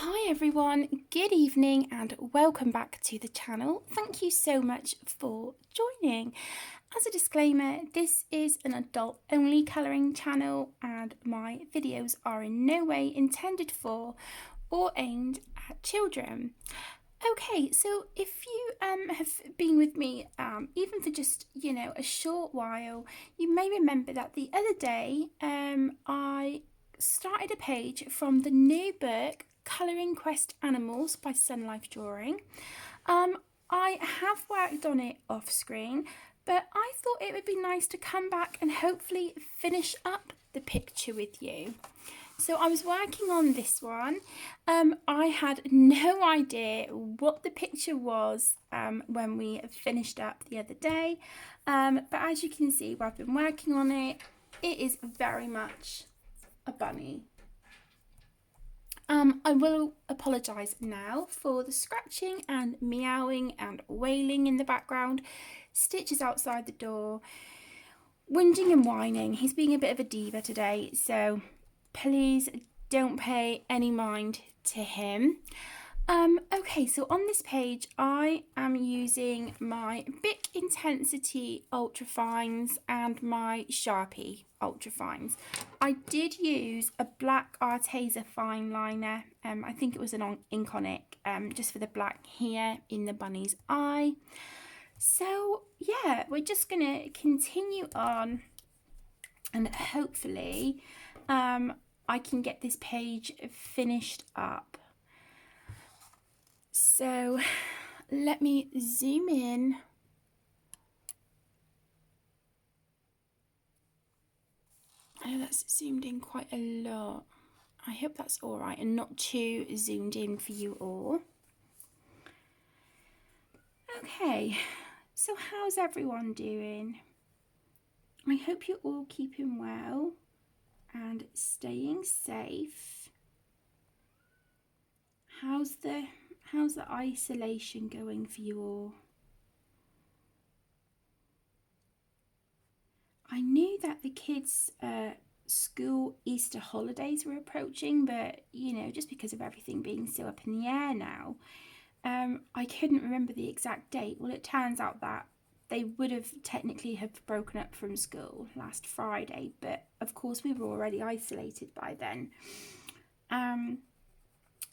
Hi everyone, good evening and welcome back to the channel. Thank you so much for joining. As a disclaimer, this is an adult only colouring channel and my videos are in no way intended for or aimed at children. Okay, so if you have been with me even for just, a short while, you may remember that the other day I started a page from the new book Colouring Quest Animals by Sunlife Drawing. I have worked on it off screen, but I thought it would be nice to come back and hopefully finish up the picture with you. So I was working on this one. I had no idea what the picture was when we finished up the other day. But as you can see, I've been working on it. It is very much a bunny. I will apologise now for the scratching and meowing and wailing in the background. Stitch is outside the door, whinging and whining. He's being a bit of a diva today, so please don't pay any mind to him. Okay, so on this page I am using my Bic Intensity Ultrafines and my Sharpie Ultrafines. I did use a black Arteza fine liner, I think it was an Inconic, just for the black here in the bunny's eye. So yeah, we're just gonna continue on and hopefully I can get this page finished up. So let me zoom in. I know that's zoomed in quite a lot. I hope that's all right and not too zoomed in for you all. Okay, so how's everyone doing? I hope you're all keeping well and staying safe. How's the isolation going for you all? I knew that the kids' school Easter holidays were approaching, but just because of everything being so up in the air now, I couldn't remember the exact date. Well, it turns out that they would have technically have broken up from school last Friday, but of course we were already isolated by then.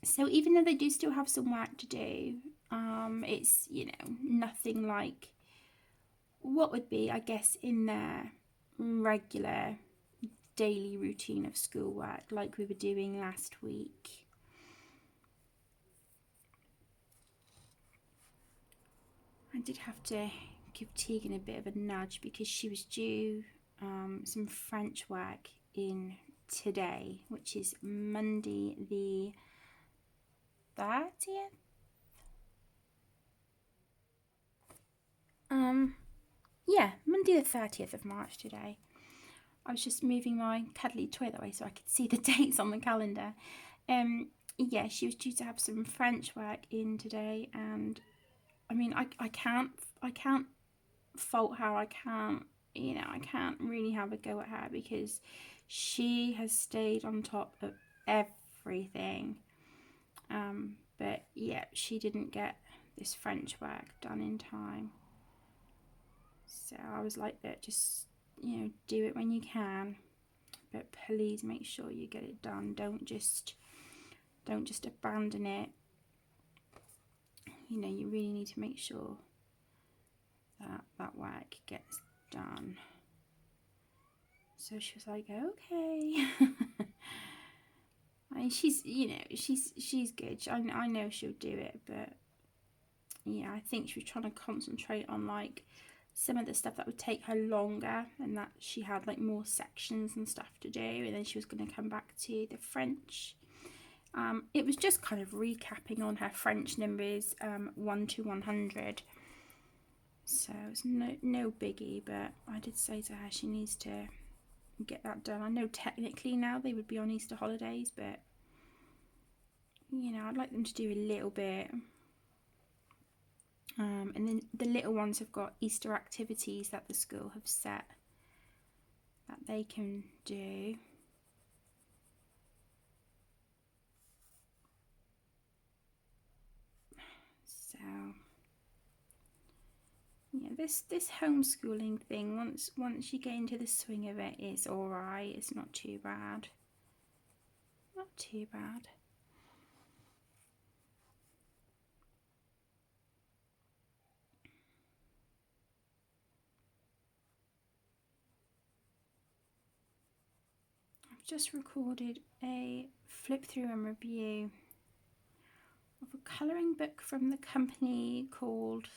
So even though they do still have some work to do, it's nothing like what would be, I guess, in their regular daily routine of schoolwork like we were doing last week. I did have to give Tegan a bit of a nudge because she was due some French work in today, which is Monday the 30th. Yeah, Monday the 30th of March today. I was just moving my cuddly toy that way so I could see the dates on the calendar. Yeah, she was due to have some French work in today, and I mean, I can't fault her. I can't really have a go at her because she has stayed on top of everything. But yeah, she didn't get this French work done in time. So I was like, that just do it when you can, but please make sure you get it done. Don't just abandon it. You really need to make sure that work gets done. So she was like, okay. I mean, she's good. I know she'll do it, but yeah, I think she was trying to concentrate on like some of the stuff that would take her longer, and that she had like more sections and stuff to do, and then she was going to come back to the French. It was just kind of recapping on her French numbers 1 to 100. So it's no biggie, but I did say to her she needs to get that done. I know technically now they would be on Easter holidays, but I'd like them to do a little bit. And then the little ones have got Easter activities that the school have set that they can do. this homeschooling thing, once you get into the swing of it, is all right. It's not too bad. Not too bad. I've just recorded a flip through and review of a colouring book from the company called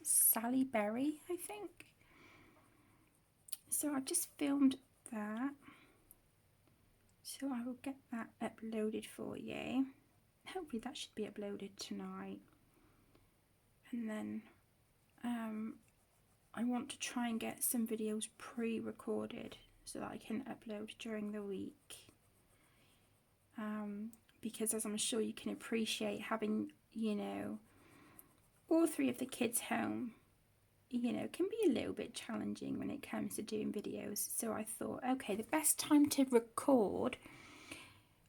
Sally Berry, I think. So I've just filmed that. So I will get that uploaded for you. Hopefully that should be uploaded tonight. And then I want to try and get some videos pre-recorded so that I can upload during the week. Because as I'm sure you can appreciate, having, you know, all three of the kids home, you know, can be a little bit challenging when it comes to doing videos. So I thought, okay, the best time to record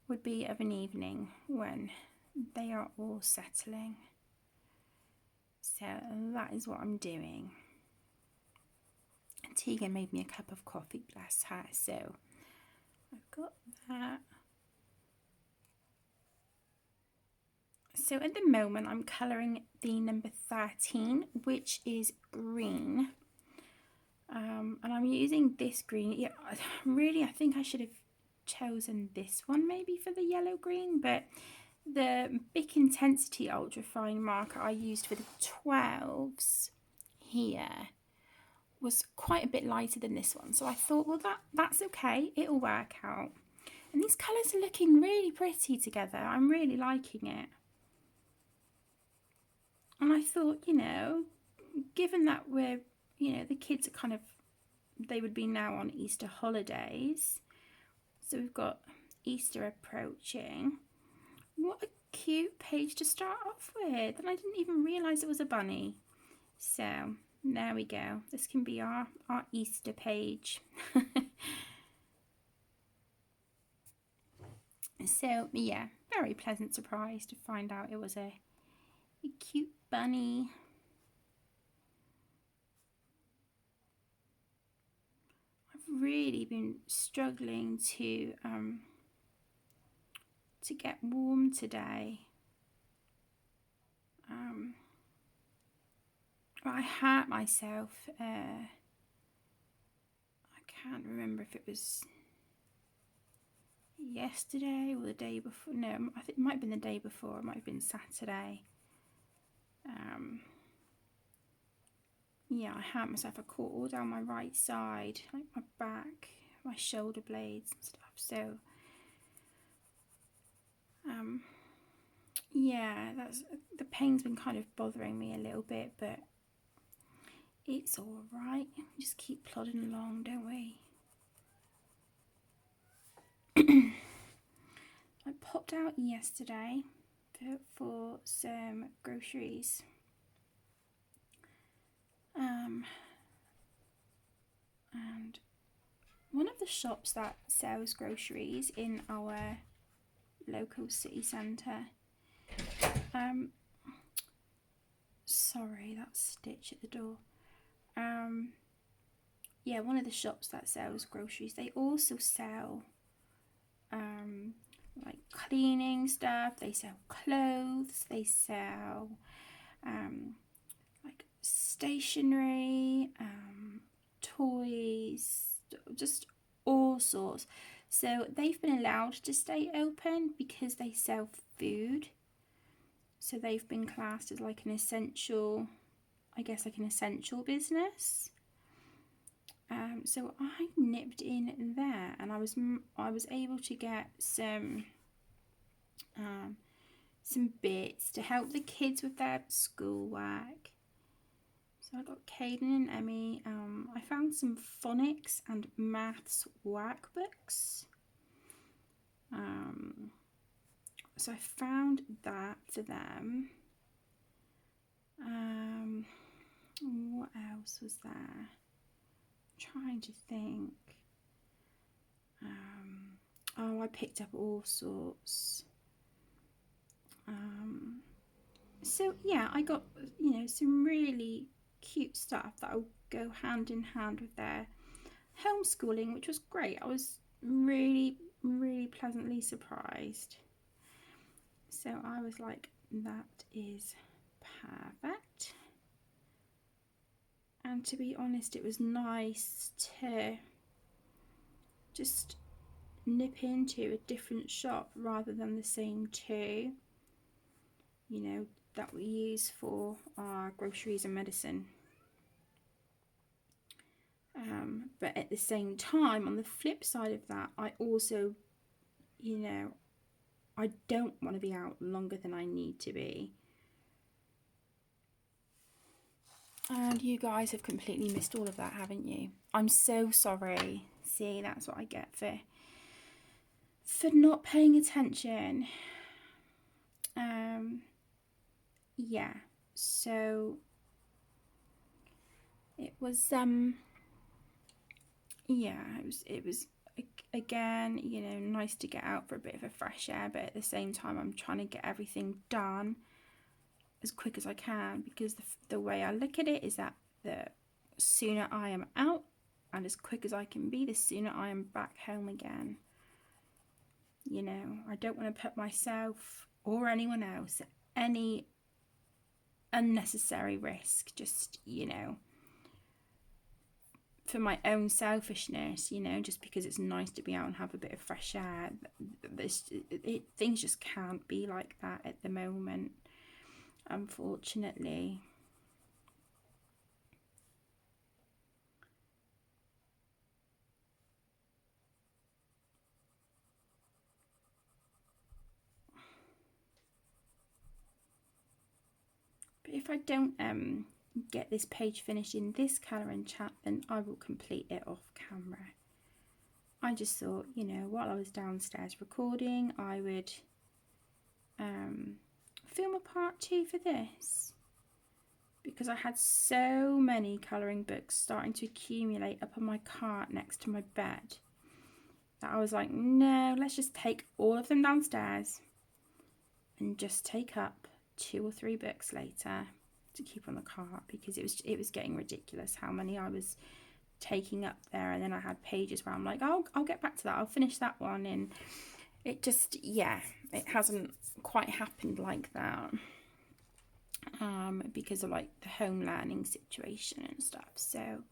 would be of an evening when they are all settling. So that is what I'm doing. And Tegan made me a cup of coffee, bless her. So I've got that. So at the moment I'm colouring the number 13, which is green. And I'm using this green. Yeah, really, I think I should have chosen this one maybe for the yellow green, but the Bic Intensity Ultra Fine marker I used for the 12s here was quite a bit lighter than this one. So I thought, well, that's okay. It'll work out. And these colours are looking really pretty together. I'm really liking it. And I thought, you know, given that we're, you know, the kids are kind of, they would be now on Easter holidays. So we've got Easter approaching. What a cute page to start off with. And I didn't even realise it was a bunny. So there we go. This can be our Easter page. So yeah, very pleasant surprise to find out it was a cute bunny. I've really been struggling to get warm today. I hurt myself. I can't remember if it was yesterday or the day before. No, I think it might have been the day before. It might have been Saturday. Yeah, I hurt myself. I caught all down my right side, like my back, my shoulder blades and stuff. So, yeah, the pain's been kind of bothering me a little bit, but it's all right. We just keep plodding along, don't we? I popped out yesterday for some groceries. And one of the shops that sells groceries in our local city centre, sorry, that's Stitch at the door. Yeah, one of the shops that sells groceries, they also sell like cleaning stuff, they sell clothes, they sell like stationery, toys, just all sorts. So they've been allowed to stay open because they sell food. So they've been classed as like an essential, I guess like an essential business. So I nipped in there and I was able to get some bits to help the kids with their schoolwork. So I got Caden and Emmy. I found some phonics and maths workbooks. So I found that for them. What else was there? I'm trying to think. Oh, I picked up all sorts. So yeah, I got, you know, some really cute stuff that will go hand in hand with their homeschooling, which was great. I was really, really pleasantly surprised. So I was like, that is perfect. And to be honest, it was nice to just nip into a different shop rather than the same two, you know, that we use for our groceries and medicine. But at the same time, on the flip side of that, I also, you know, I don't want to be out longer than I need to be. And you guys have completely missed all of that, haven't you? I'm so sorry. See, that's what I get for not paying attention. Yeah, so it was yeah, it was again, you know, nice to get out for a bit of a fresh air, but at the same time I'm trying to get everything done as quick as I can, because the way I look at it is that the sooner I am out and as quick as I can be, the sooner I am back home again. You know, I don't want to put myself or anyone else at any unnecessary risk, just, you know, for my own selfishness, you know, just because it's nice to be out and have a bit of fresh air. Things just can't be like that at the moment, unfortunately. But if I don't get this page finished in this colouring chat, then I will complete it off camera. I just thought, you know, while I was downstairs recording, I would film a part 2 for this, because I had so many colouring books starting to accumulate up on my cart next to my bed that I was like, no, let's just take all of them downstairs and just take up 2 or 3 books later to keep on the cart, because it was getting ridiculous how many I was taking up there. And then I had pages where I'm like, I'll get back to that, I'll finish that one, and it just, yeah, it hasn't quite happened like that, because of like the home learning situation and stuff. So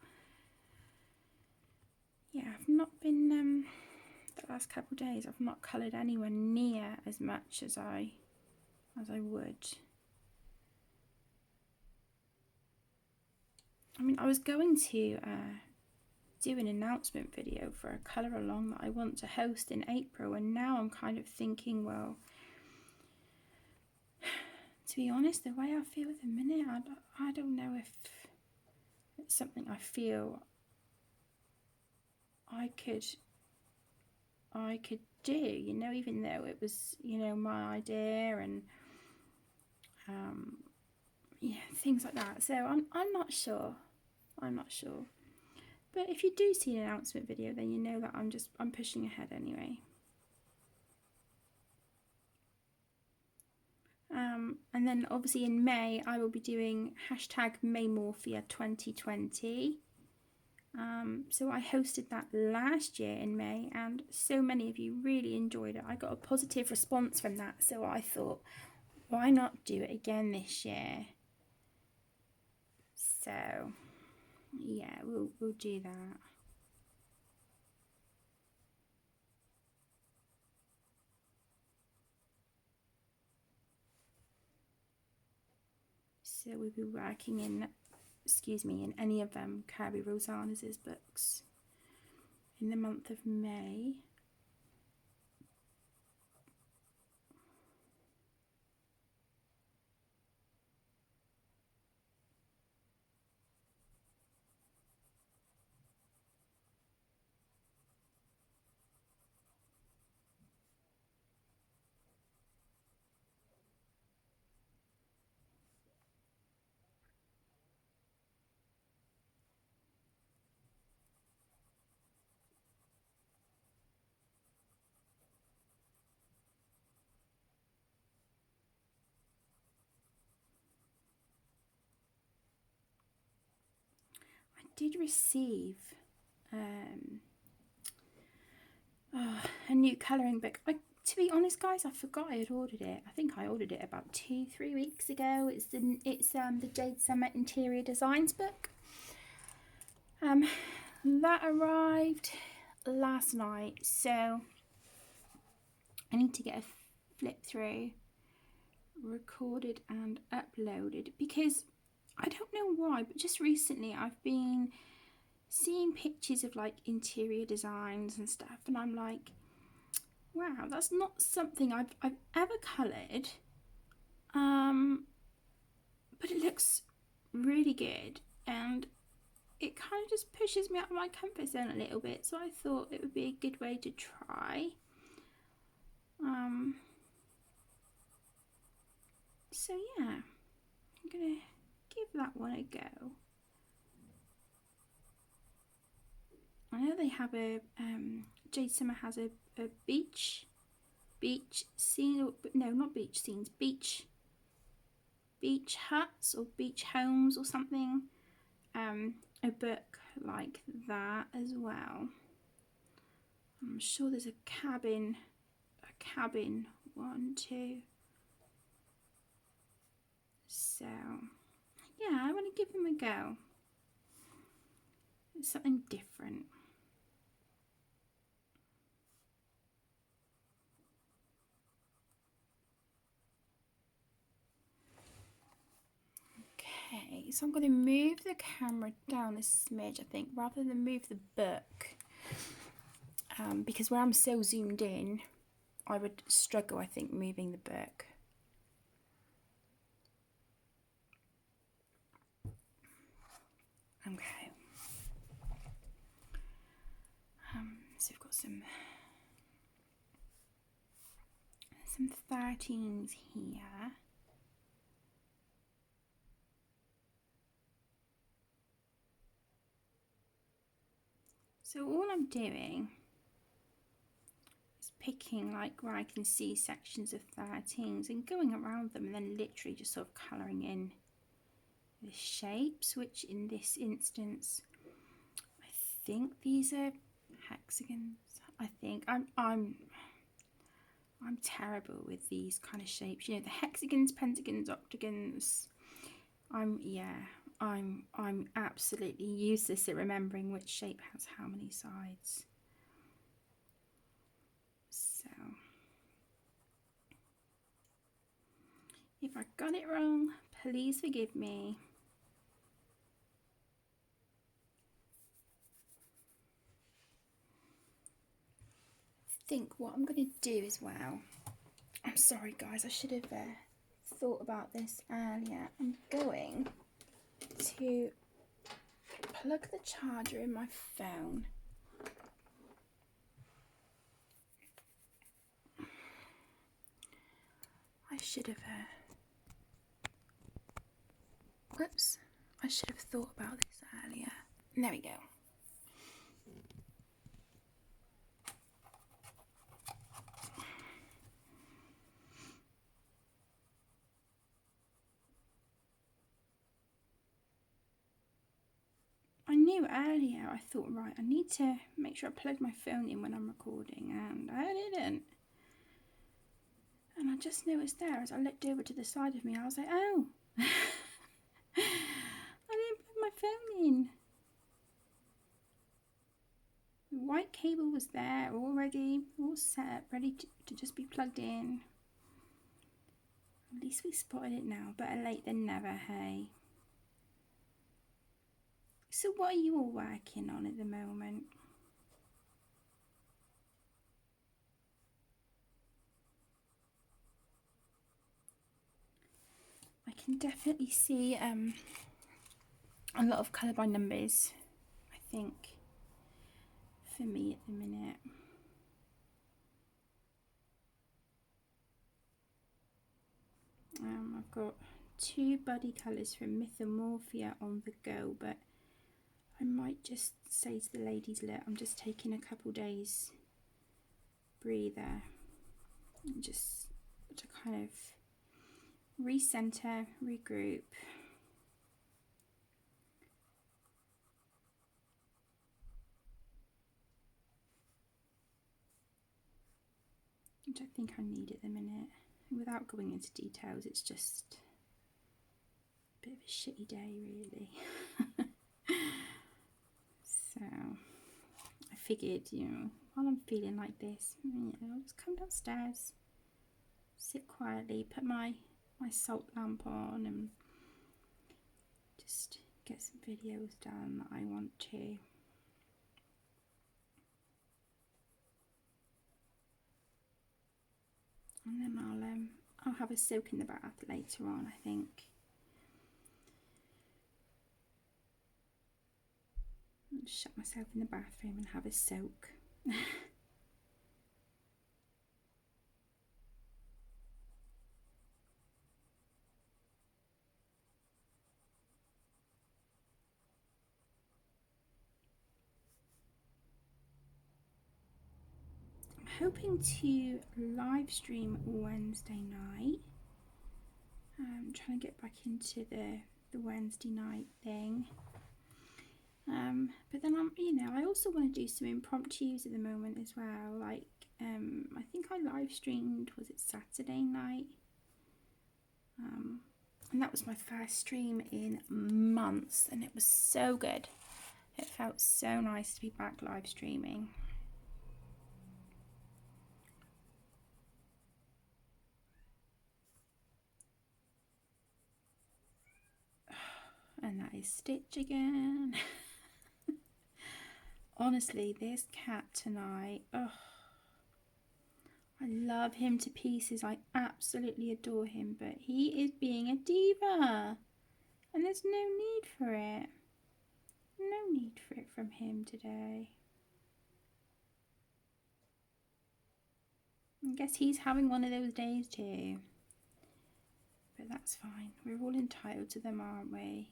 yeah, I've not been the last couple of days, I've not coloured anywhere near as much as I would. I mean, I was going to do an announcement video for a colour along that I want to host in April, and now I'm kind of thinking, well, to be honest, the way I feel at the minute, I don't know if it's something I feel I could do, you know, even though it was, you know, my idea, and yeah, things like that. So I'm not sure. But if you do see an announcement video, then you know that I'm pushing ahead anyway. And then obviously in May I will be doing #MayMorphia2020. So I hosted that last year in May, and so many of you really enjoyed it. I got a positive response from that, so I thought, why not do it again this year? So yeah, we'll do that. So we'll be working in any of Kirby Rosanna's books in the month of May. did receive a new colouring book. To be honest, guys, I forgot I had ordered it. I think I ordered it about 2-3 weeks ago. It's the Jade Summer Interior Designs book. That arrived last night, so I need to get a flip through, recorded and uploaded, because I don't know why, but just recently I've been seeing pictures of like interior designs and stuff, and I'm like, wow, that's not something I've ever coloured, but it looks really good, and it kind of just pushes me out of my comfort zone a little bit, so I thought it would be a good way to try. So yeah, I'm gonna give that one a go. I know they have a Jade Summer has a beach scene, or no, not beach scenes, beach huts or beach homes or something. A book like that as well. I'm sure there's a cabin one too. So yeah, I want to give them a go. It's something different. Okay, so I'm going to move the camera down a smidge, I think, rather than move the book, because where I'm so zoomed in, I would struggle, I think, moving the book. Okay. So we've got some 13s here. So all I'm doing is picking like where I can see sections of 13s and going around them, and then literally just sort of colouring in the shapes, which in this instance I think these are hexagons. I think I'm terrible with these kind of shapes, you know, the hexagons, pentagons, octagons. I'm absolutely useless at remembering which shape has how many sides. So if I got it wrong, please forgive me. I think what I'm going to do as well, I'm sorry guys, I should have thought about this earlier. I'm going to plug the charger in my phone. I should have whoops, I should have thought about this earlier. There we go. I knew earlier, I thought, right, I need to make sure I plug my phone in when I'm recording, and I didn't. And I just noticed there as I looked over to the side of me, I was like, oh, I didn't plug my phone in. The white cable was there already, all set, ready to just be plugged in. At least we spotted it now, better late than never, hey? So what are you all working on at the moment? I can definitely see a lot of colour by numbers, I think, for me at the minute. I've got 2 buddy colours from Mythomorphia on the go, but I might just say to the ladies, look, I'm just taking a couple days breather, just to kind of recenter, regroup. which I think I need at the minute. Without going into details, it's just a bit of a shitty day, really. So I figured, while I'm feeling like this, I'll just come downstairs, sit quietly, put my salt lamp on, and just get some videos done that I want to. And then I'll have a soak in the bath later on, I think. I'll just shut myself in the bathroom and have a soak. I'm hoping to live stream Wednesday night. I'm trying to get back into the Wednesday night thing. But then I also want to do some impromptus at the moment as well. Like, I think I live streamed, was it Saturday night? And that was my first stream in months, and it was so good. It felt so nice to be back live streaming. And that is Stitch again. Honestly, this cat tonight, I love him to pieces. I absolutely adore him, but he is being a diva, and there's no need for it. No need for it from him today. I guess he's having one of those days too. But that's fine. We're all entitled to them, aren't we?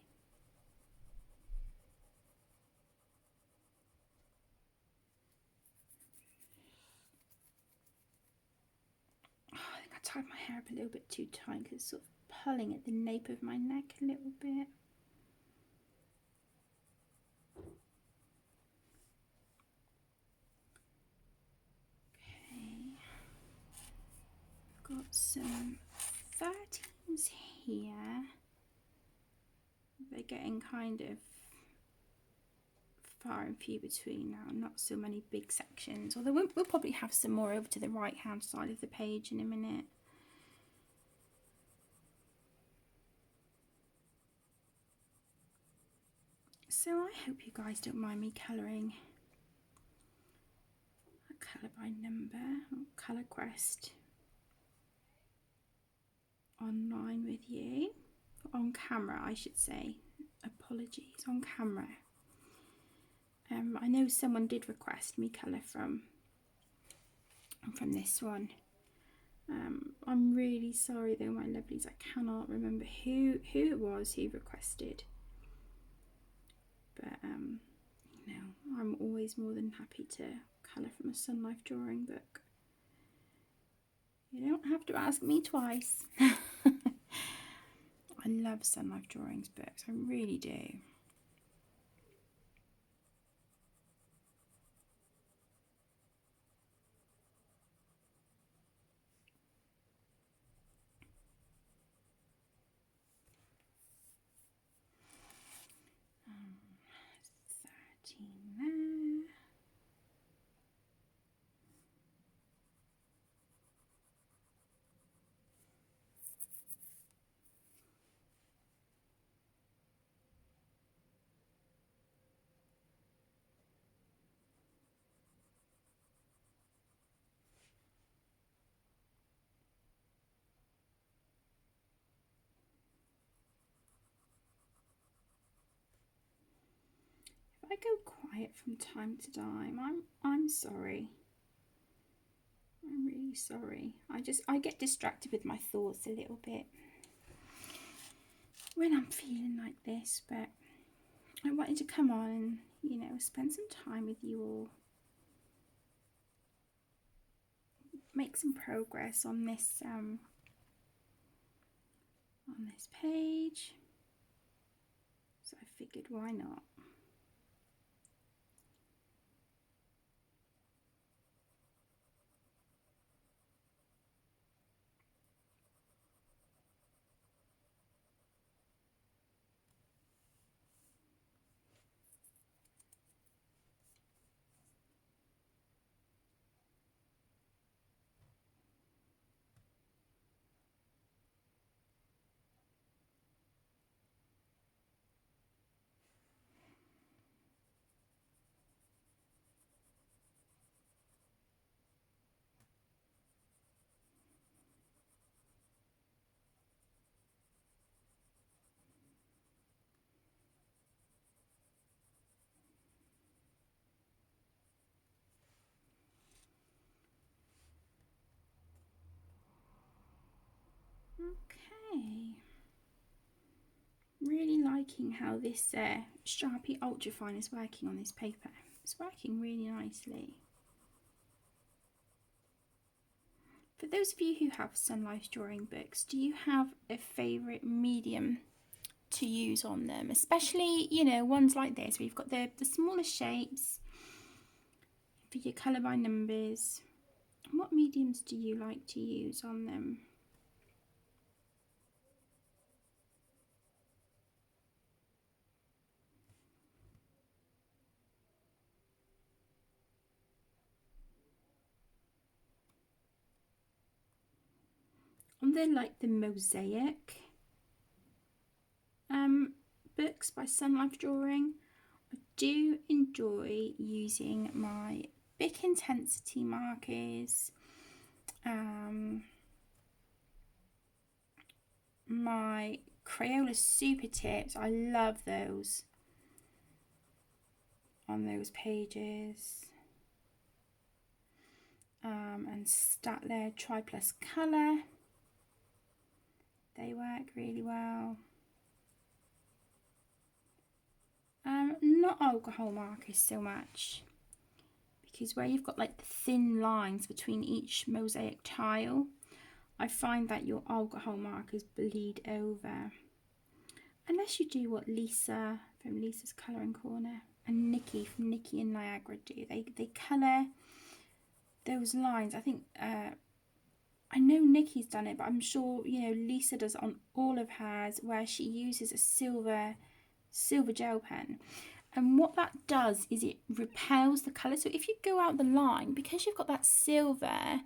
I think I tied my hair up a little bit too tight because it's sort of pulling at the nape of my neck a little bit. Okay. I've got some 13s here. They're getting kind of far and few between now, not so many big sections, although we'll probably have some more over to the right hand side of the page in a minute. So I hope you guys don't mind me colouring a colour by number or colour quest online with you, on camera I should say. Apologies, on camera. I know someone did request me colour from this one. I'm really sorry though, my lovelies, I cannot remember who it was who requested. But I'm always more than happy to colour from a Sunlife drawing book. You don't have to ask me twice. I love Sunlife drawings books, I really do. There. If I go quiet from time to time, I'm sorry. I'm really sorry. I get distracted with my thoughts a little bit when I'm feeling like this, but I wanted to come on and spend some time with you all. Make some progress on this page. So I figured, why not? Okay. Really liking how this Sharpie Ultrafine is working on this paper. It's working really nicely. For those of you who have Sunlife drawing books, do you have a favourite medium to use on them? Especially, you know, ones like this where you've got the smaller shapes for your colour by numbers. What mediums do you like to use on them? And they're like the mosaic books by Sunlife Drawing. I do enjoy using my Bic Intensity markers, my Crayola Super Tips. I love those on those pages. And Statler Tri Plus Colour. They work really well. Not alcohol markers so much, because where you've got like the thin lines between each mosaic tile, I find that your alcohol markers bleed over. Unless you do what Lisa from Lisa's Colouring Corner and Nikki from Nikki and Niagara do. They colour those lines. I think I know Nikki's done it, but I'm sure, you know, Lisa does it on all of hers, where she uses a silver gel pen. And what that does is it repels the colour. So if you go out the line, because you've got that silver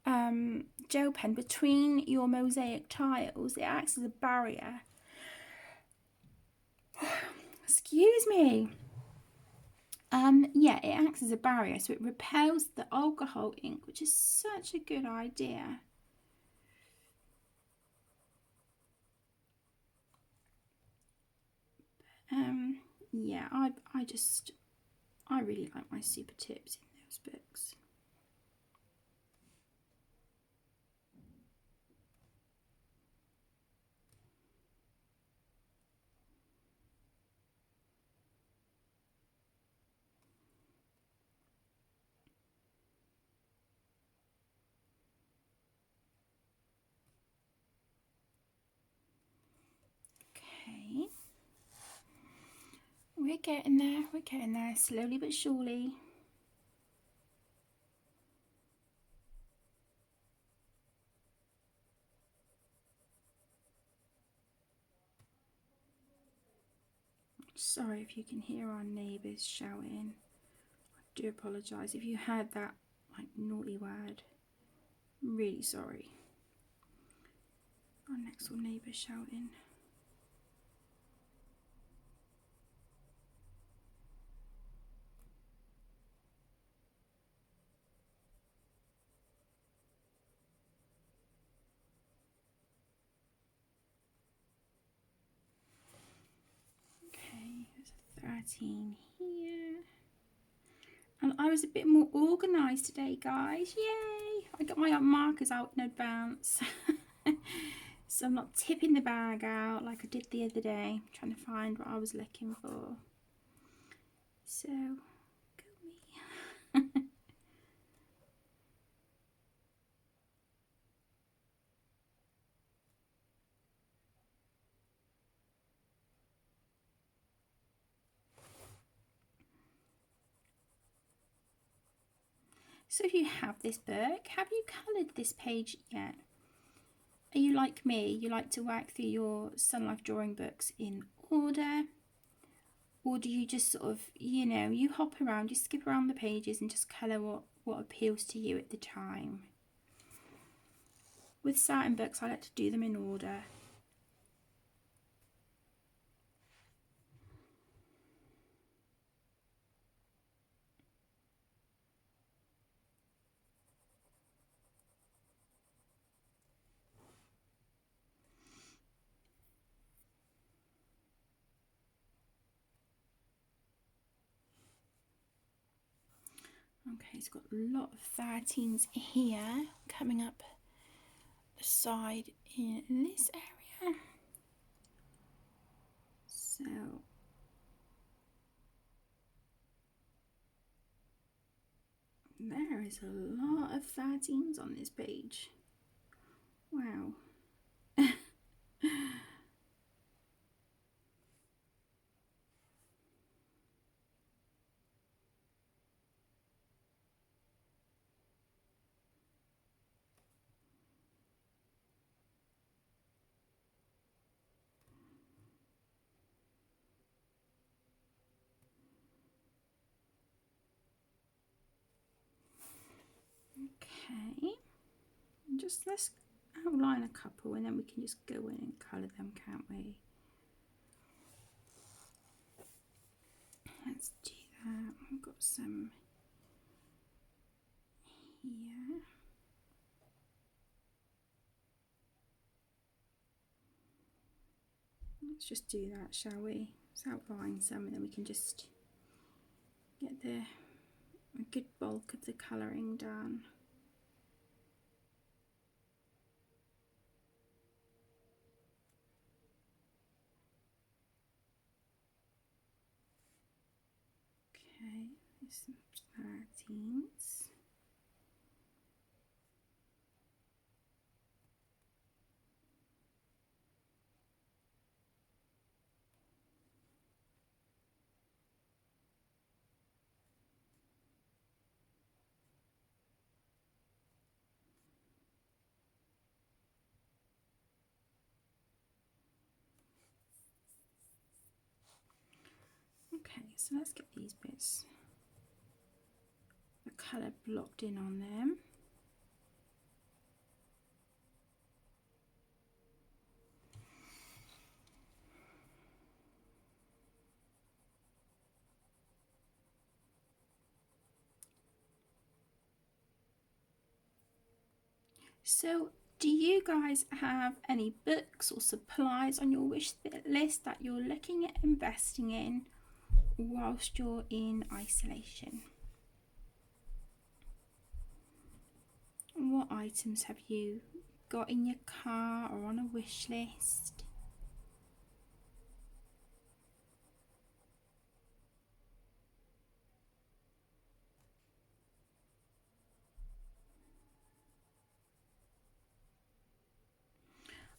gel pen between your mosaic tiles, it acts as a barrier. Excuse me. Yeah, it acts as a barrier, so it repels the alcohol ink, which is such a good idea. Yeah, I really like my super tips in those books. Okay. We're getting there, slowly but surely. Sorry if you can hear our neighbours shouting. I do apologise if you heard that like naughty word. I'm really sorry. Our next door neighbour shouting. Okay, there's a 13 here. And I was a bit more organised today, guys. Yay! I got my markers out in advance. So I'm not tipping the bag out like I did the other day, trying to find what I was looking for. So, go me. So if you have this book, have you coloured this page yet? Are you like me? You like to work through your Sunlife drawing books in order? Or do you just sort of, you know, you hop around, you skip around the pages and just colour what appeals to you at the time? With certain books, I like to do them in order. Okay, it's got a lot of 13s here coming up the side in this area. So there is a lot of 13s on this page. Wow. Okay, just let's outline a couple and then we can just go in and colour them, can't we? Let's do that. We've got some here. Let's just do that, shall we? Let's outline some and then we can just get a good bulk of the colouring done. Okay, there's some 13s. Okay, so let's get these bits, the colour blocked in on them. So, do you guys have any books or supplies on your wish list that you're looking at investing in whilst you're in isolation? What items have you got in your car or on a wish list?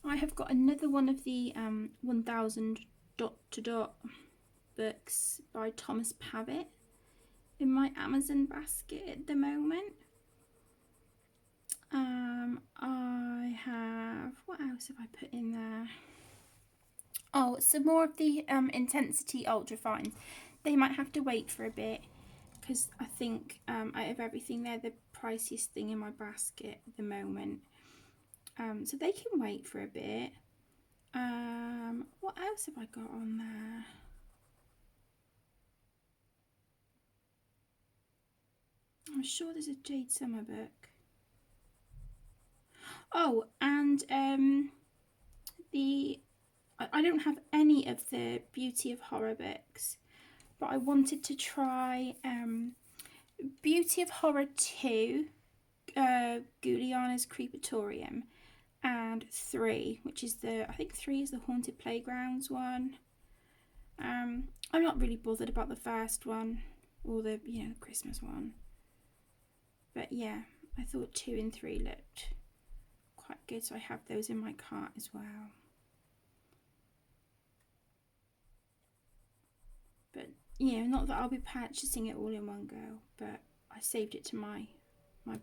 I have got another one of the 1000 dot to dot books by Thomas Pavitt in my Amazon basket at the moment. I have, what else have I put in there? Oh, some more of the Intensity Ultra Fines. They might have to wait for a bit because I think out of everything, they're the priciest thing in my basket at the moment. So they can wait for a bit. What else have I got on there? I'm sure there's a Jade Summer book. Oh, and I don't have any of the Beauty of Horror books, but I wanted to try Beauty of Horror 2, Guliana's Creepatorium, and 3, which is I think 3 is the Haunted Playgrounds one. I'm not really bothered about the first one or the Christmas one, but yeah, I thought 2 and 3 looked quite good, so I have those in my cart as well. But not that I'll be purchasing it all in one go, but I saved it to my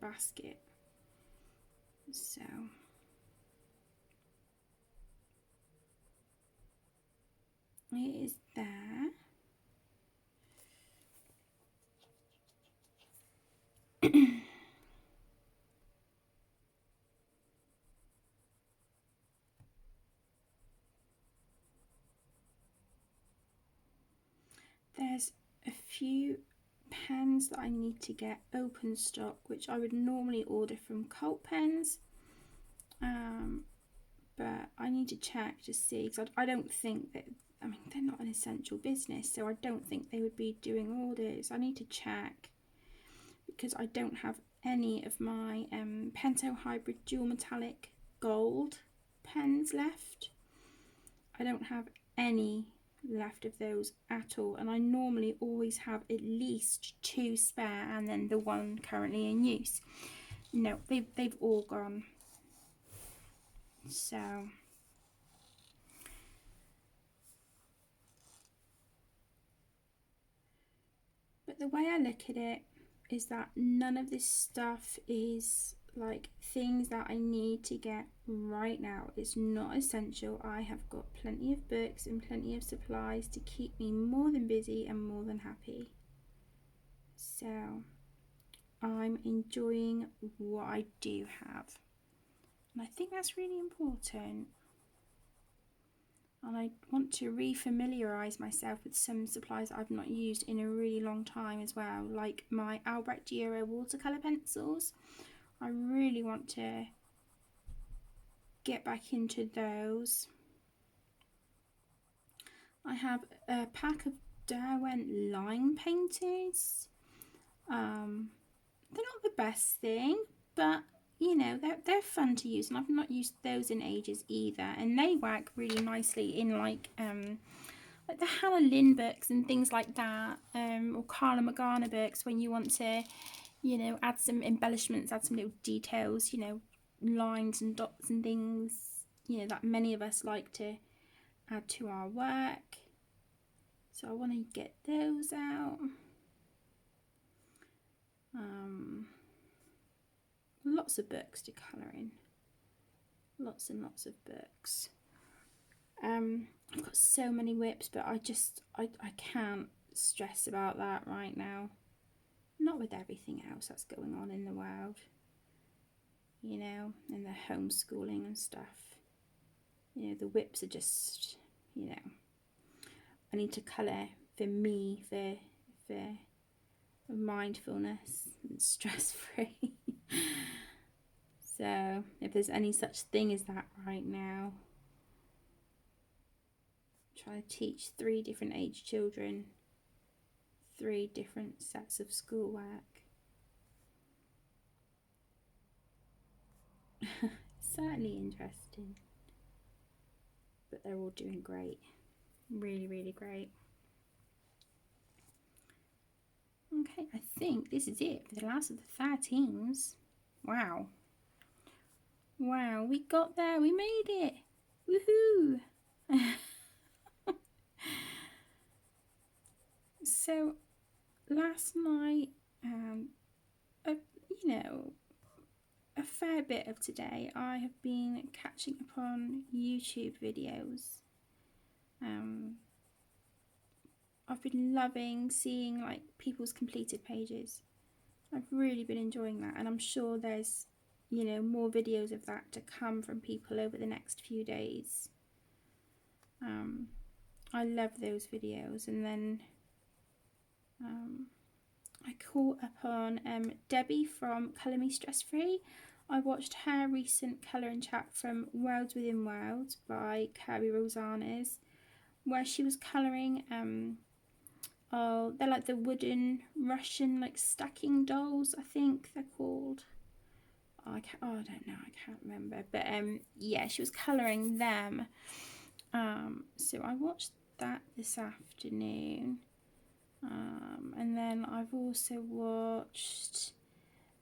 basket, so it is there. There's a few pens that I need to get open stock, which I would normally order from Cult Pens, but I need to check to see, because I don't think that, they're not an essential business, so I don't think they would be doing orders. I need to check, because I don't have any of my Pento Hybrid Dual Metallic gold pens left. I don't have any left of those at all, and I normally always have at least 2 spare and then the one currently in use. No, they've all gone. So but the way I look at it is that none of this stuff is like things that I need to get right now. It's not essential. I have got plenty of books and plenty of supplies to keep me more than busy and more than happy. So I'm enjoying what I do have, and I think that's really important. And I want to re-familiarise myself with some supplies I've not used in a really long time as well, like my Albrecht Dürer watercolour pencils. I really want to get back into those. I have a pack of Derwent line painters. They're not the best thing, but you know, they're fun to use, and I've not used those in ages either, and they work really nicely in like the Hannah Lynn books and things like that, or Carla Magana books, when you want to, you know, add some embellishments, add some little details, you know, lines and dots and things, you know, that many of us like to add to our work. So I want to get those out. Lots of books to colour in. Lots and lots of books. I've got so many whips, but I can't stress about that right now. Not with everything else that's going on in the world, you know, and the homeschooling and stuff. You know, the whips are just, you know, I need to colour for me, for mindfulness and stress free. So if there's any such thing as that right now, try to teach 3 different age children 3 different sets of schoolwork. Certainly interesting, but they're all doing great. Really, really great. Okay, I think this is it for the last of the 13s. Wow. Wow, we got there. We made it. Woohoo! So, last night, you know, a fair bit of today, I have been catching up on YouTube videos. I've been loving seeing like people's completed pages. I've really been enjoying that, and I'm sure there's, you know, more videos of that to come from people over the next few days. I love those videos. And then I caught up on Debbie from Colour Me Stress Free. I watched her recent colour and chat from Worlds Within Worlds by Kirby Rosanes, where she was colouring they're like the wooden Russian like stacking dolls, I think they're called. I don't know, I can't remember, but yeah, she was colouring them. So I watched that this afternoon, and then I've also watched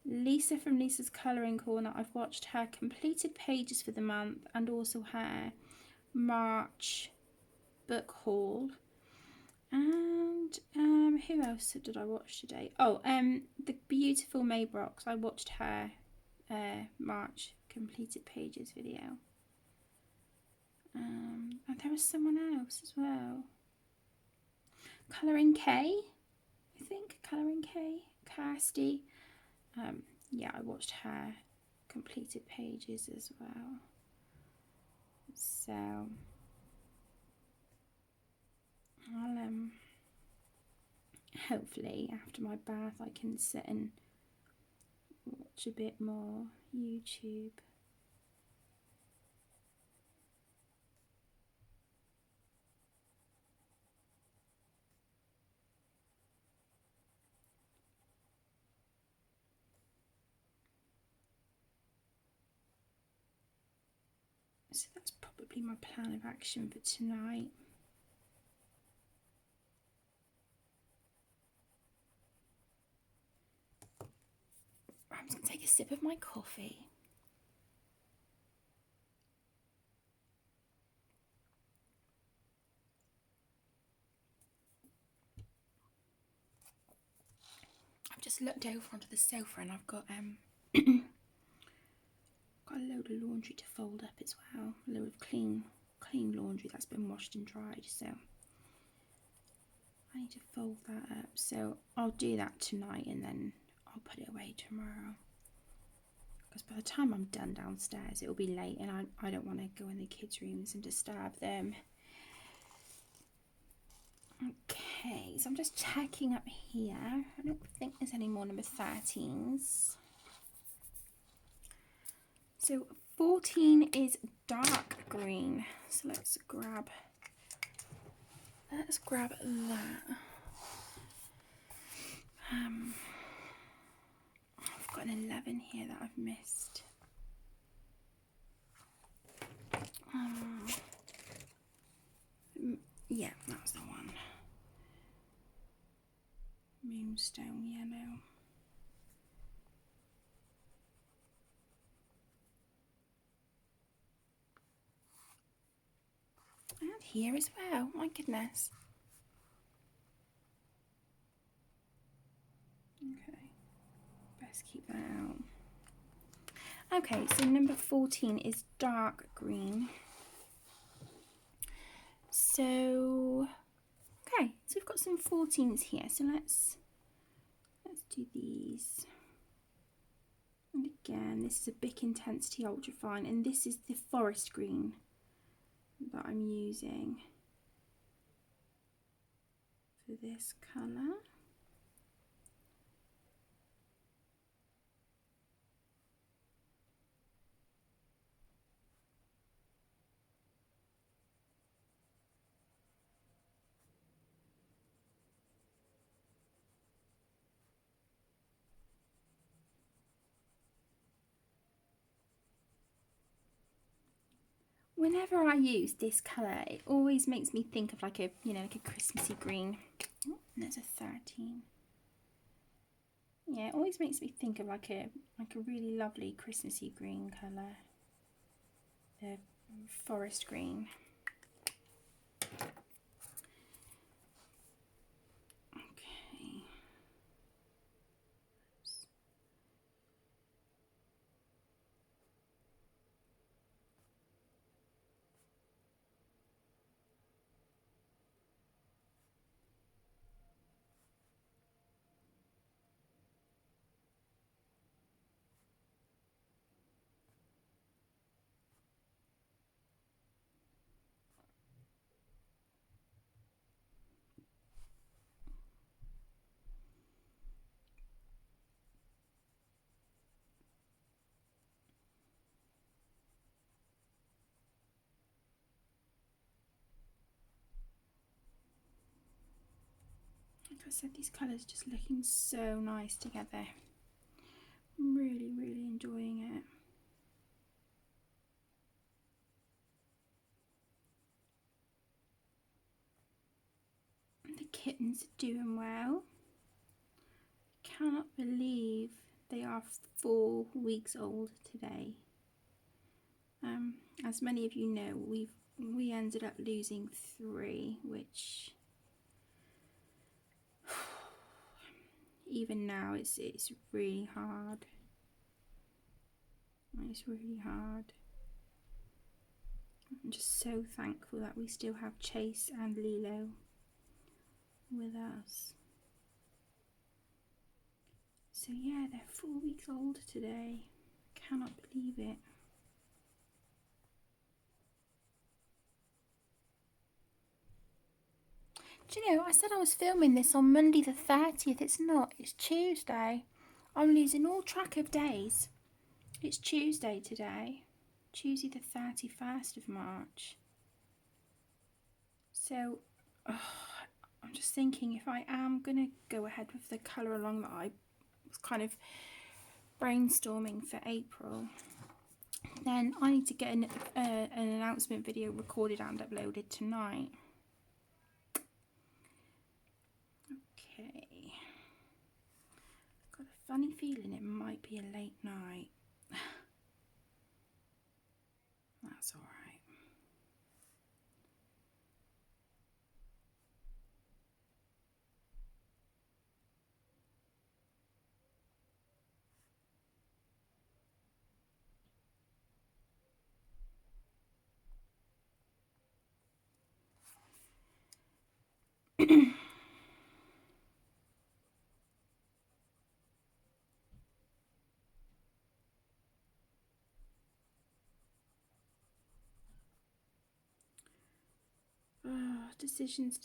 Lisa from Lisa's Colouring Corner. I've watched her completed pages for the month and also her March book haul. And who else did I watch today? Oh, the beautiful May Brox. I watched her March completed pages video. And there was someone else as well. Colouring K, I think. Colouring K, Kirsty. Yeah, I watched her completed pages as well. So I'll hopefully after my bath I can sit and watch a bit more YouTube. So that's probably my plan of action for tonight. I'm just going to take a sip of my coffee. I've just looked over onto the sofa and I've got got a load of laundry to fold up as well. A load of clean laundry that's been washed and dried, so I need to fold that up. So I'll do that tonight and then I'll put it away tomorrow. Because by the time I'm done downstairs, it'll be late and I don't want to go in the kids' rooms and disturb them. Okay, so I'm just checking up here. I don't think there's any more number 13s. So 14 is dark green. So let's grab that. I've got an 11 here that I've missed. Yeah, that's the one. Moonstone yellow. And here as well, my goodness. Okay, best keep that out. Okay, so number 14 is dark green. So, okay, so we've got some 14s here. So let's do these. And again, this is a Bic Intensity Ultrafine, and this is the forest green that I'm using for this colour. Whenever I use this colour, it always makes me think of like a, like a Christmassy green. Oh, and there's a 13. Yeah, it always makes me think of like a really lovely Christmassy green colour. The forest green. Okay. Like I said, these colours just looking so nice together. I'm really, really enjoying it. The kittens are doing well. Cannot believe they are 4 weeks old today. As many of you know, we ended up losing 3, which even now it's really hard. It's really hard. I'm just so thankful that we still have Chase and Lilo with us. So yeah, they're 4 weeks old today. I cannot believe it. Do you know, I said I was filming this on Monday the 30th. It's not, it's Tuesday. I'm losing all track of days. It's Tuesday today. Tuesday the 31st of March. So, I'm just thinking if I am going to go ahead with the colour along that I was kind of brainstorming for April, Then I need to get an announcement video recorded and uploaded tonight. Okay. Got a funny feeling it might be a late night. That's all right. Oh, decisions.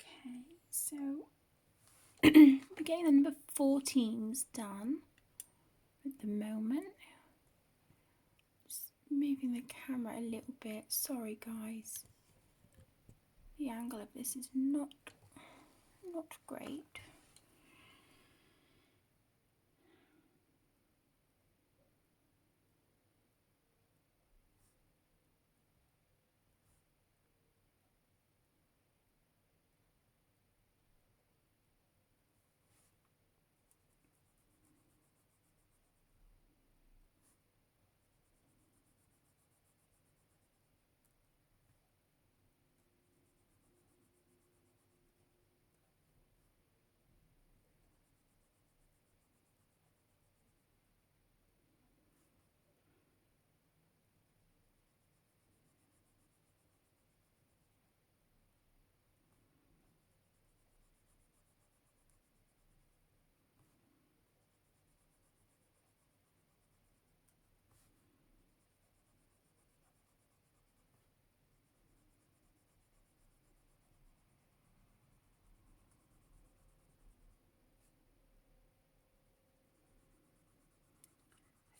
Okay, so we're getting the number 4 teams done at the moment. Just moving the camera a little bit. Sorry guys. The angle of this is not great.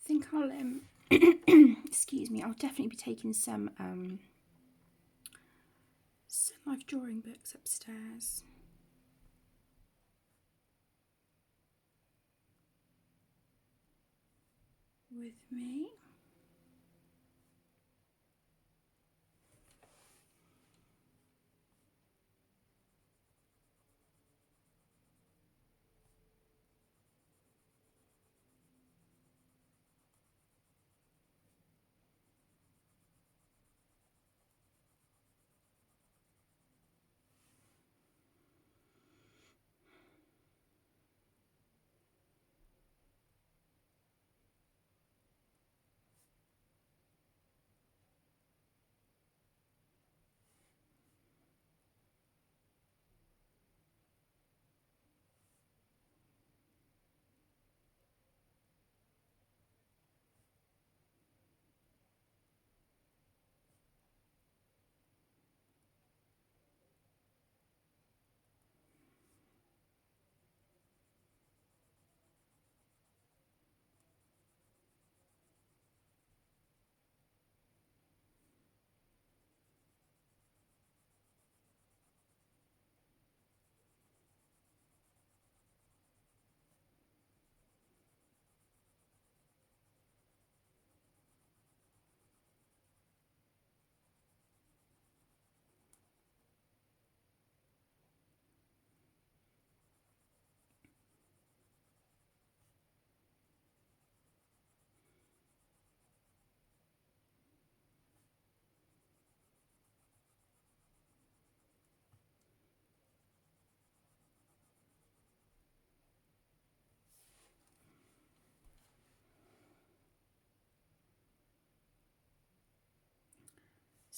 I think I'll excuse me, I'll definitely be taking some Sunlife drawing books upstairs. With me.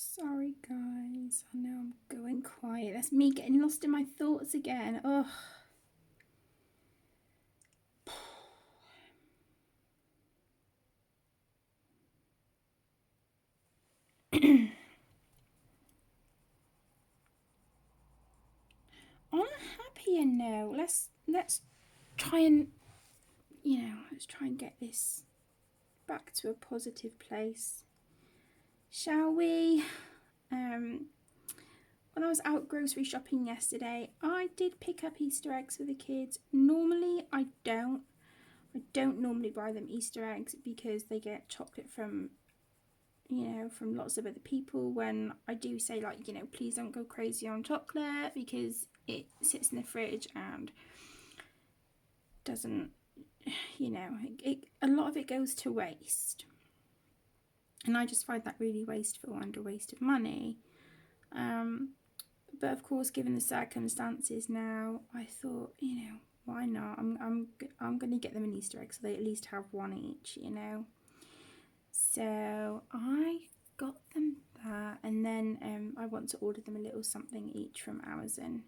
Sorry guys, I know I'm going quiet. That's me getting lost in my thoughts again. Ugh. On a happier note, let's try and let's try and get this back to a positive place, shall we? When I was out grocery shopping yesterday, I did pick up Easter eggs for the kids. Normally I don't normally buy them Easter eggs because they get chocolate from from lots of other people. When I do say, like, please don't go crazy on chocolate because it sits in the fridge and doesn't, a lot of it goes to waste. And I just find that really wasteful and a waste of money. But of course, given the circumstances now, I thought, why not? I'm going to get them an Easter egg so they at least have one each, So I got them that, and then I want to order them a little something each from Amazon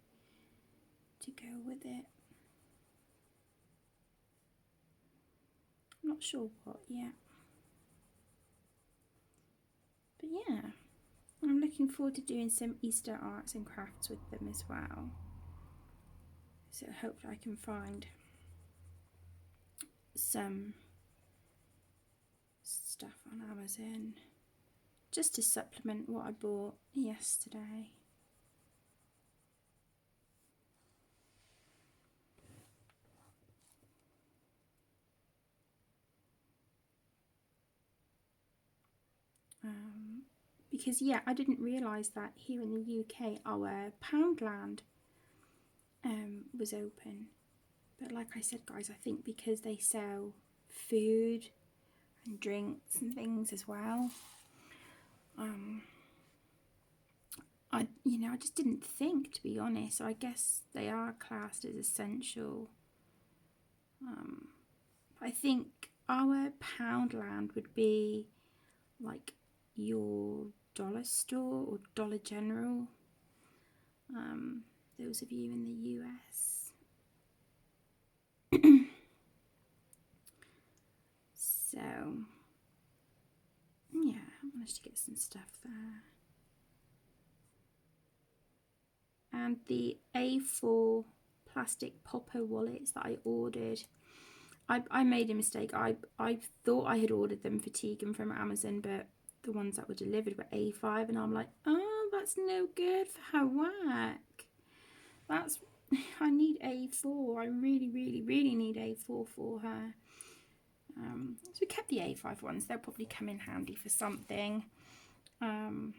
to go with it. I'm not sure what yet. But yeah, I'm looking forward to doing some Easter arts and crafts with them as well. So hopefully I can find some stuff on Amazon just to supplement what I bought yesterday. Because I didn't realise that here in the UK our Poundland was open. But like I said, guys, I think because they sell food and drinks and things as well, I just didn't think, to be honest. So I guess they are classed as essential. I think our Poundland would be like your dollar store or Dollar General. Those of you in the US. So yeah, I managed to get some stuff there. And the A4 plastic popper wallets that I ordered, I made a mistake. I thought I had ordered them for Tegan from Amazon, but the ones that were delivered were A5, and I'm like, oh, that's no good for her work. I need A4. I really, really, really need A4 for her. So we kept the A5 ones. They'll probably come in handy for something. But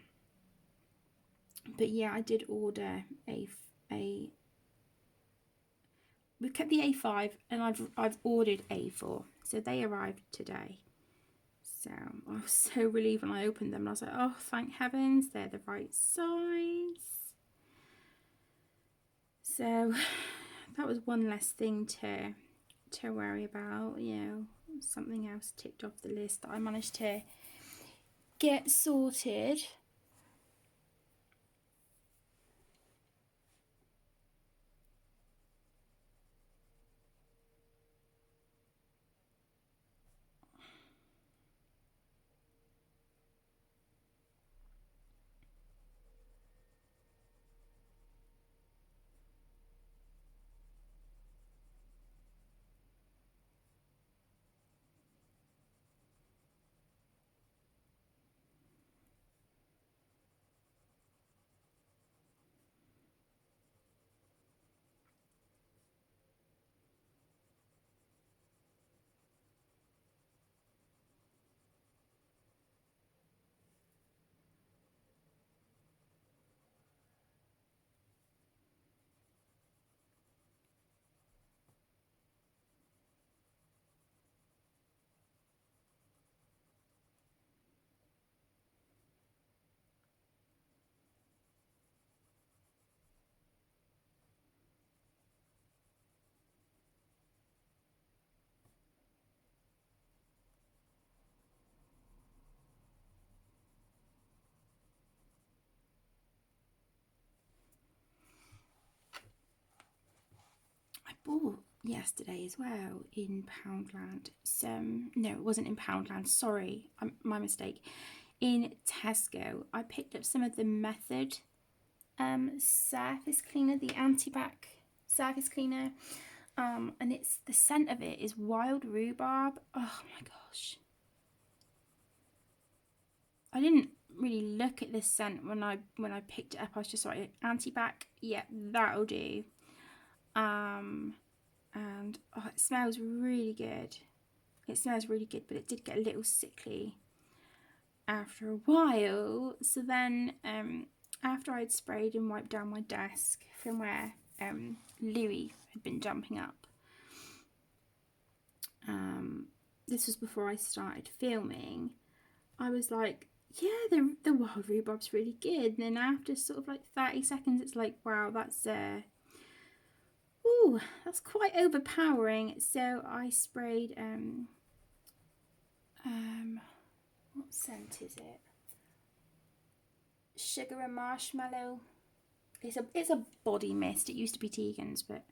yeah, I did order we've kept the A5 and I've ordered A4, so they arrived today. So I was so relieved when I opened them, and I was like, oh, thank heavens, they're the right size. So that was one less thing to worry about, something else ticked off the list that I managed to get sorted. yesterday as well in Poundland. No, it wasn't in Poundland, sorry, my mistake. In Tesco, I picked up some of the Method surface cleaner, the anti-bac surface cleaner, and it's the scent of it is wild rhubarb. Oh my gosh, I didn't really look at this scent when I picked it up. I was just like, anti-bac, yeah, that'll do. And oh, it smells really good. It smells really good, but it did get a little sickly after a while. So then after I'd sprayed and wiped down my desk from where Louis had been jumping up, this was before I started filming, I was like, yeah, the wild rhubarb's really good. And then after sort of like 30 seconds, it's like, wow, that's quite overpowering. So I sprayed what scent is it? Sugar and marshmallow. It's a body mist. It used to be Tegan's, but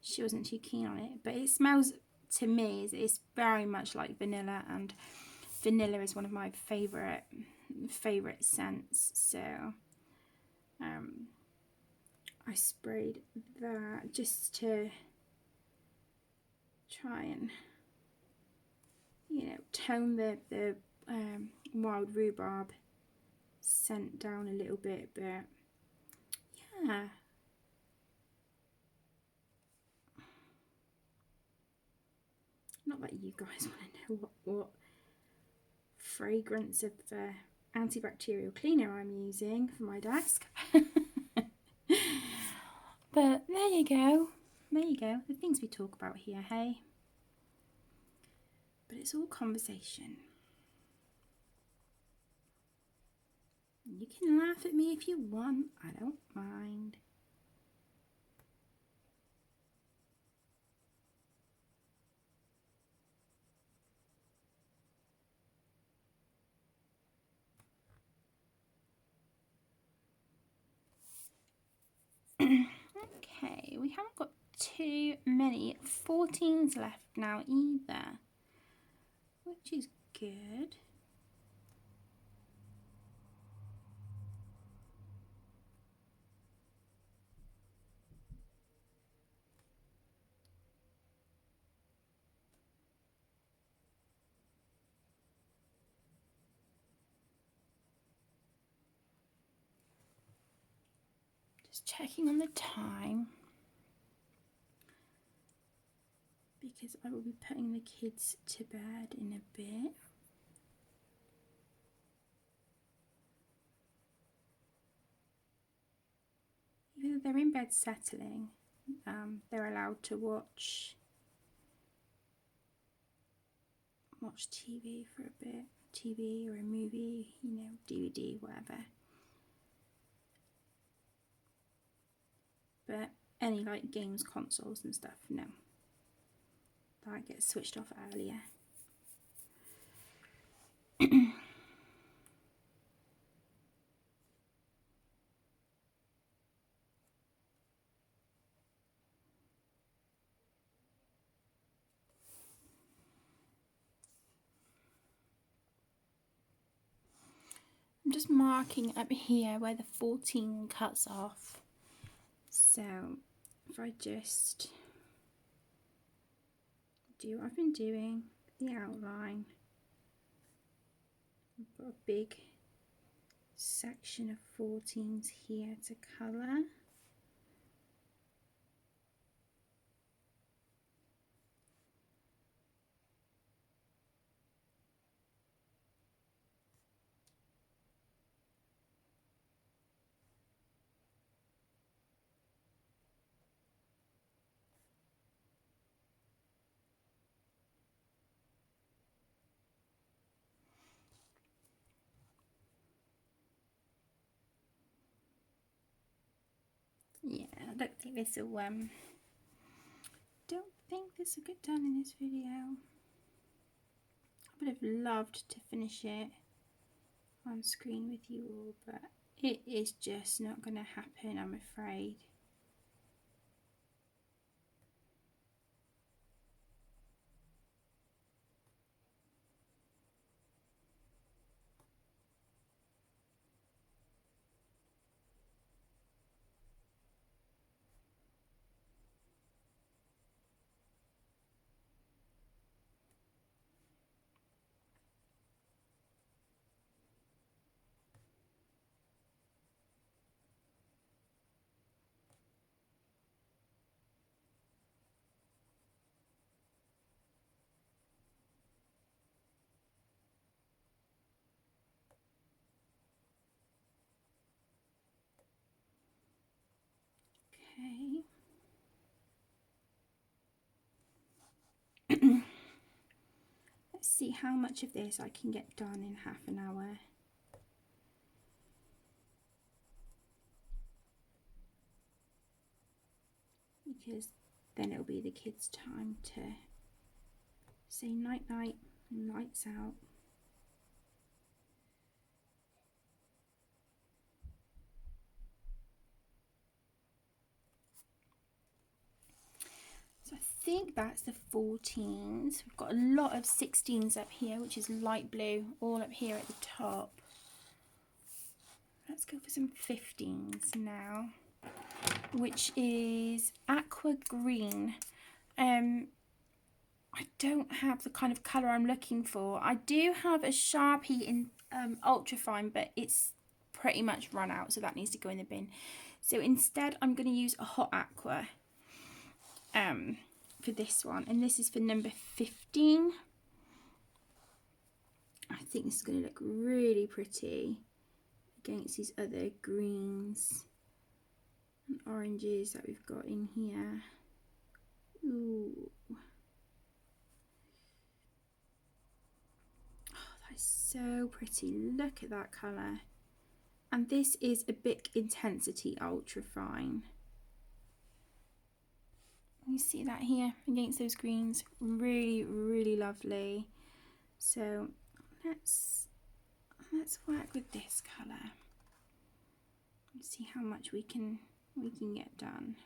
she wasn't too keen on it. But it smells, to me, it's very much like vanilla, and vanilla is one of my favourite scents. So I sprayed that just to try and, you know, tone the wild rhubarb scent down a little bit. But yeah, not that you guys want to know what fragrance of antibacterial cleaner I'm using for my desk. But there you go. There you go. The things we talk about here, hey? But it's all conversation. You can laugh at me if you want. I don't mind. Okay, we haven't got too many 14s left now either, which is good. Just checking on the time, because I will be putting the kids to bed in a bit. Even though they're in bed settling, they're allowed to watch TV for a bit. TV or a movie, you know, DVD, whatever. But any like games, consoles and stuff, no. That gets switched off earlier. I'm just marking up here where the 14 cuts off. So if I just do what I've been doing, the outline, I've got a big section of 14s here to colour. Yeah, I don't think this will get done in this video. I would have loved to finish it on screen with you all, but it is just not going to happen, I'm afraid. see how much of this I can get done in half an hour. Because then it'll be the kids' time to say night night and lights out. So I think that's the 14s. We've got a lot of 16s up here, which is light blue, all up here at the top. Let's go for some 15s now, which is aqua green. I don't have the kind of colour I'm looking for. I do have a Sharpie in ultra fine, but it's pretty much run out, so that needs to go in the bin. So instead I'm going to use a hot aqua for this one, and this is for number 15. I think this is going to look really pretty against these other greens and oranges that we've got in here. Ooh. Oh, that's so pretty. Look at that colour. And this is a Bic Intensity Ultra Fine. You see that here against those greens? Really, really lovely. So let's work with this colour and see how much we can get done.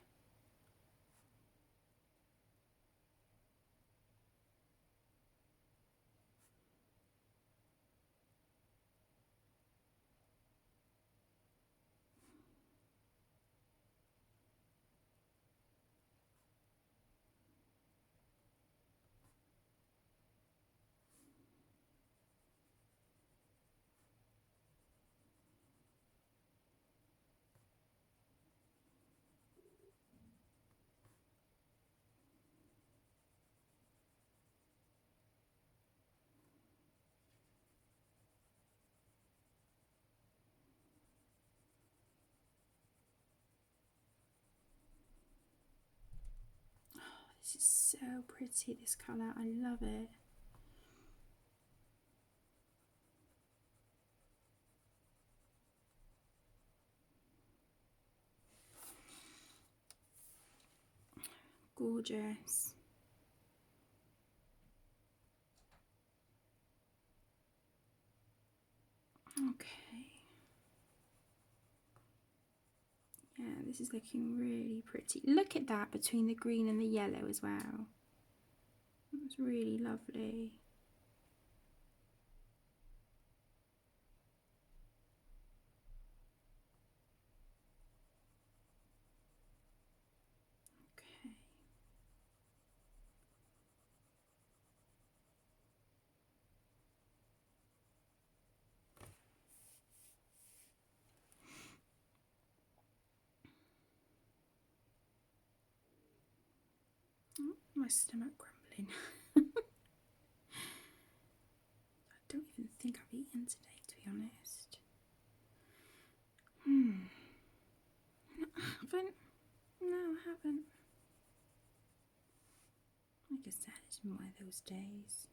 This is so pretty, this colour, I love it. Gorgeous. Okay. Yeah, this is looking really pretty. Look at that between the green and the yellow as well. That's really lovely. Okay. Oh, my stomach grumbling. I don't even think I've eaten today, to be honest. I haven't. No, I haven't. Like I said, it's been one of those days.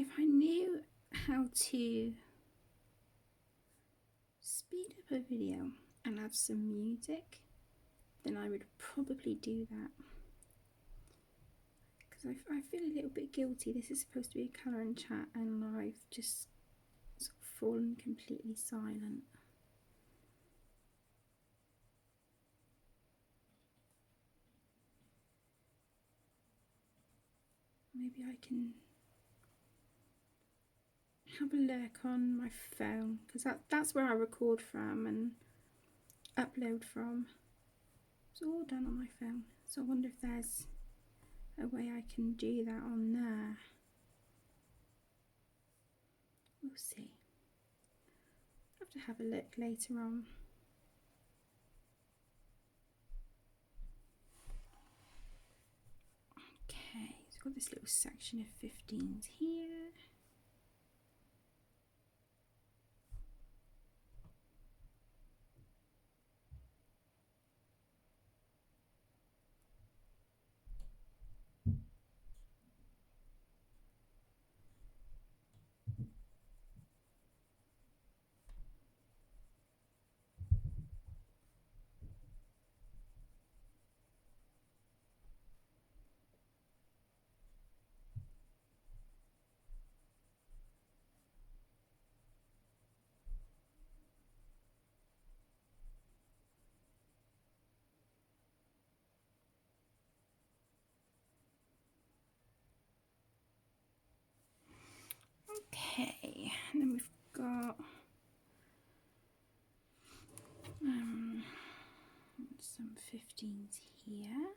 If I knew how to speed up a video and add some music, then I would probably do that. Because I feel a little bit guilty. This is supposed to be a colour and chat, and I've just sort of fallen completely silent. Maybe I can have a look on my phone, because that's where I record from and upload from. It's all done on my phone, so I wonder if there's a way I can do that on there. We'll see. I'll have to have a look later on. Okay, so I've got this little section of 15s here. Okay, and then we've got some 15s here.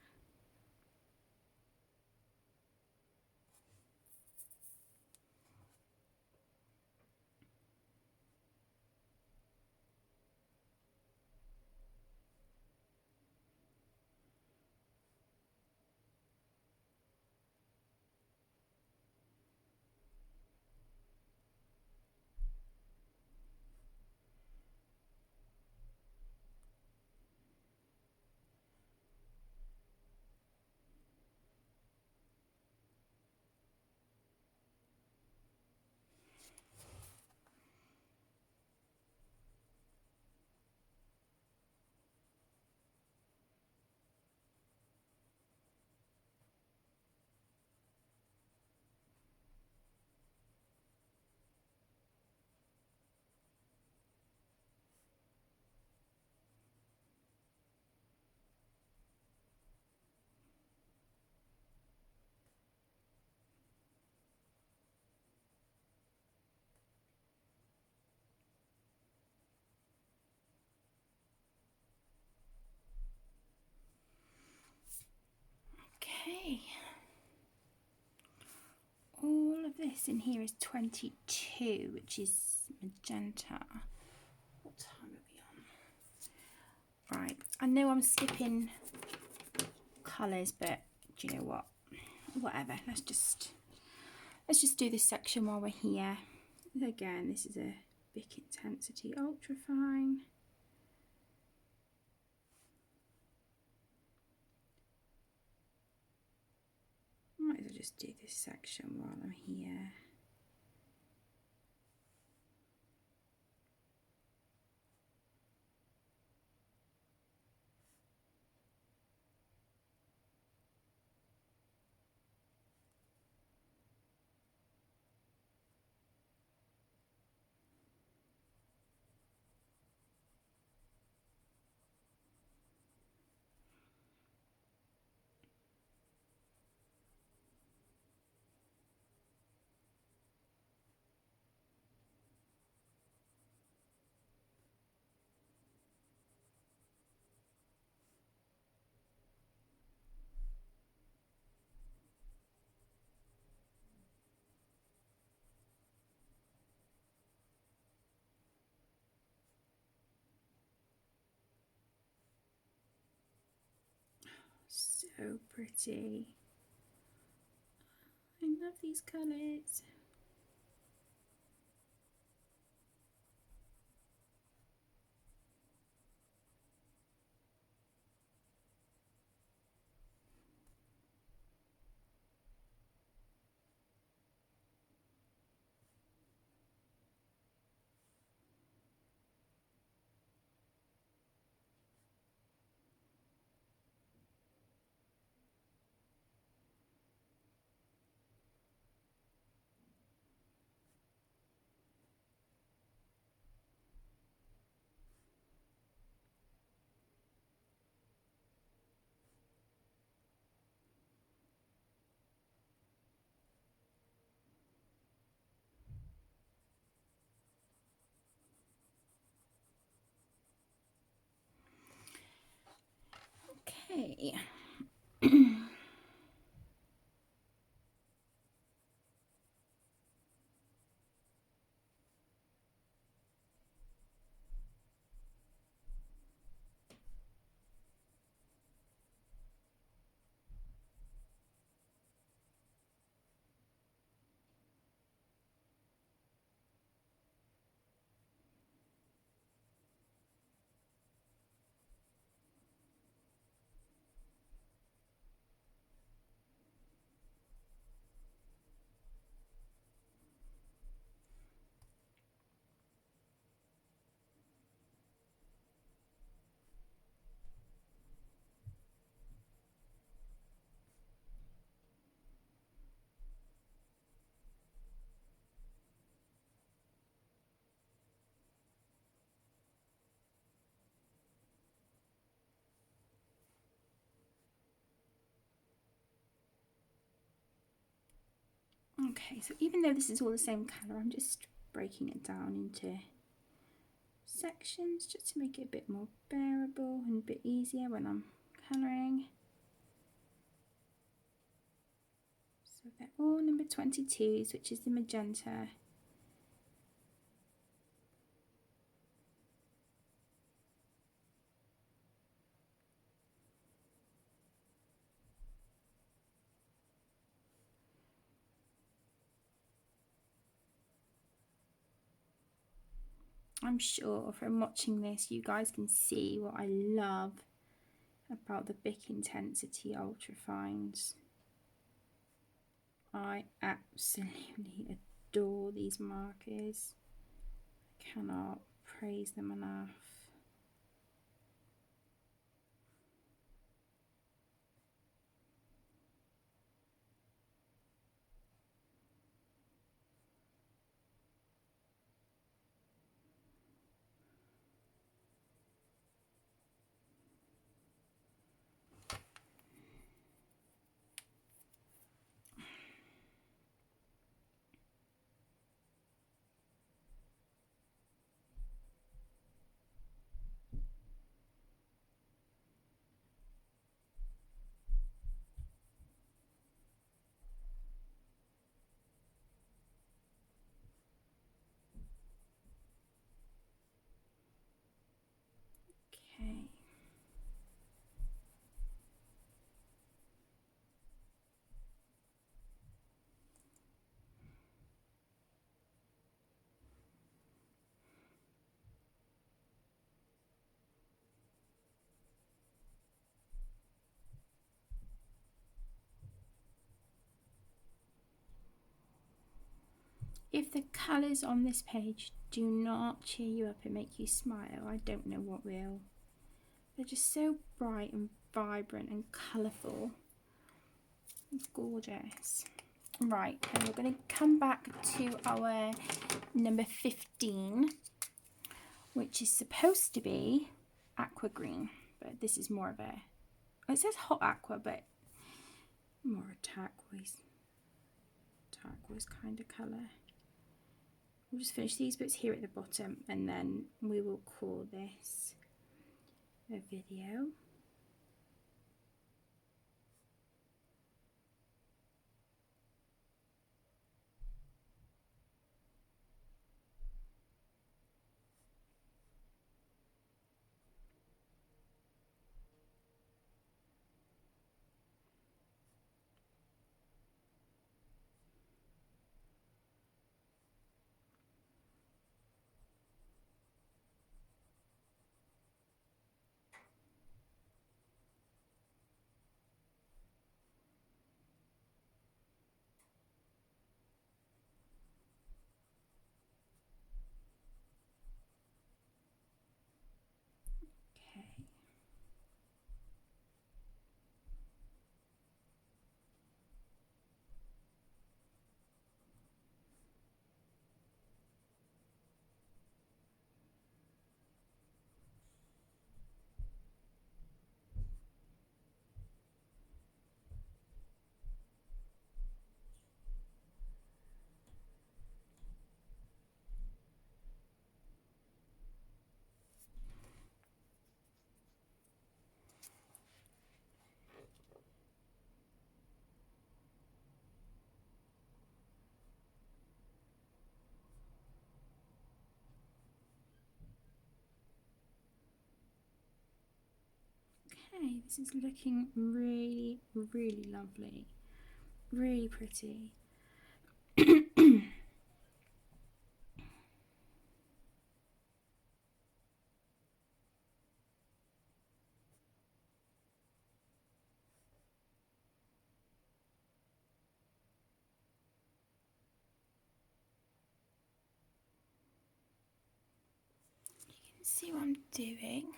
Okay, all of this in here is 22, which is magenta. What time are we on? Right, I know I'm skipping colours, but do you know what? Whatever, let's just do this section while we're here. Again, this is a big intensity ultra fine. Might as well just do this section while I'm here. So pretty. I love these colours. Okay. Okay, so even though this is all the same colour, I'm just breaking it down into sections just to make it a bit more bearable and a bit easier when I'm colouring. So they're all number 22s, which is the magenta. I'm sure from watching this you guys can see what I love about the Bic Intensity Ultra Fines. I absolutely adore these markers. I cannot praise them enough. Okay. If the colours on this page do not cheer you up and make you smile, I don't know what will. They're just so bright and vibrant and colourful. It's gorgeous. Right, and we're going to come back to our number 15, which is supposed to be aqua green, but this is more of a, it says hot aqua, but more a turquoise kind of colour. We'll just finish these bits here at the bottom and then we will call this a video. Okay, this is looking really, really lovely. Really pretty. See what I'm doing.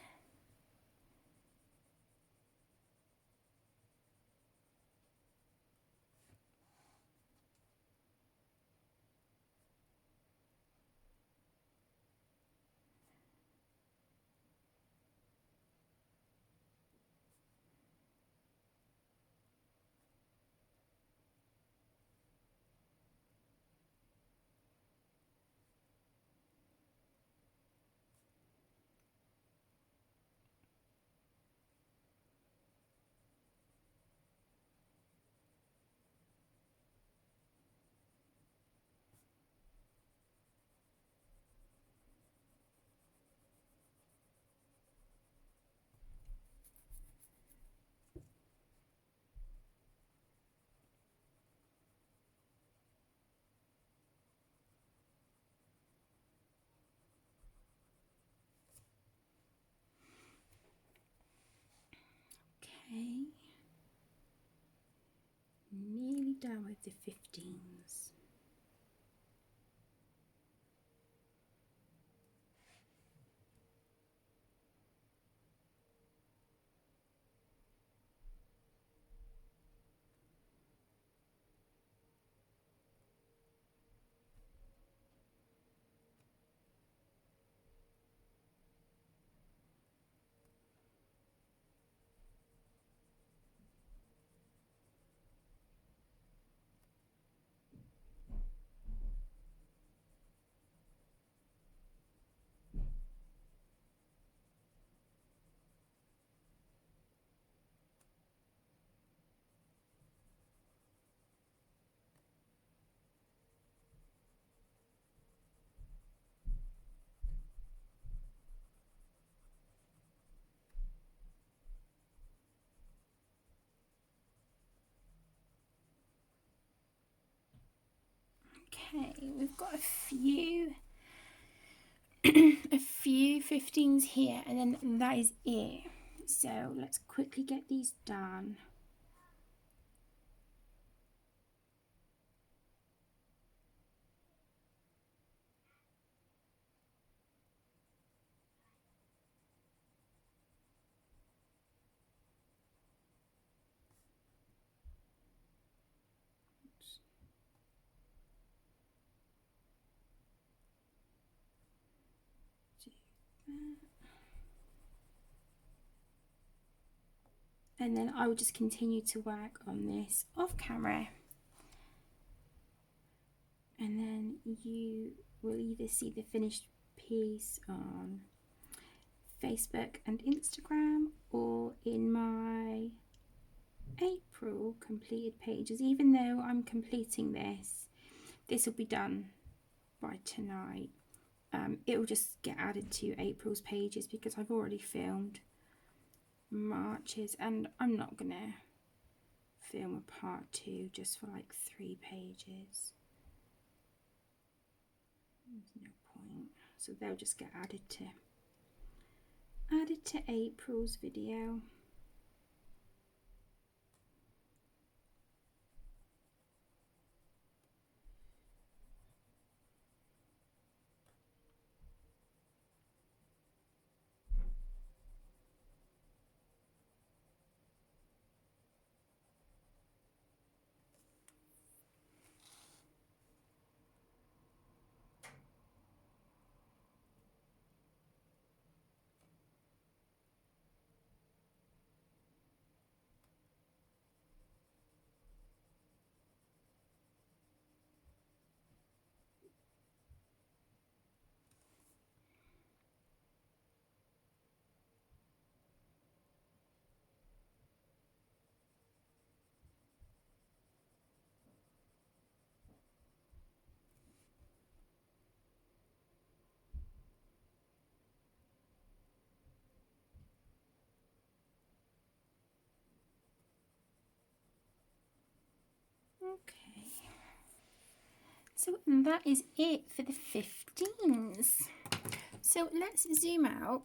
Okay. Nearly done with the 15s. Okay, we've got a few a few 15s here, and then that is it. So let's quickly get these done. And then I will just continue to work on this off camera, and then you will either see the finished piece on Facebook and Instagram or in my April completed pages. Even though I'm completing this will be done by tonight. It will just get added to April's pages because I've already filmed March's, and I'm not gonna film a part 2 just for like 3 pages. There's no point. So they'll just get added to April's video. Okay. So that is it for the 15s. So let's zoom out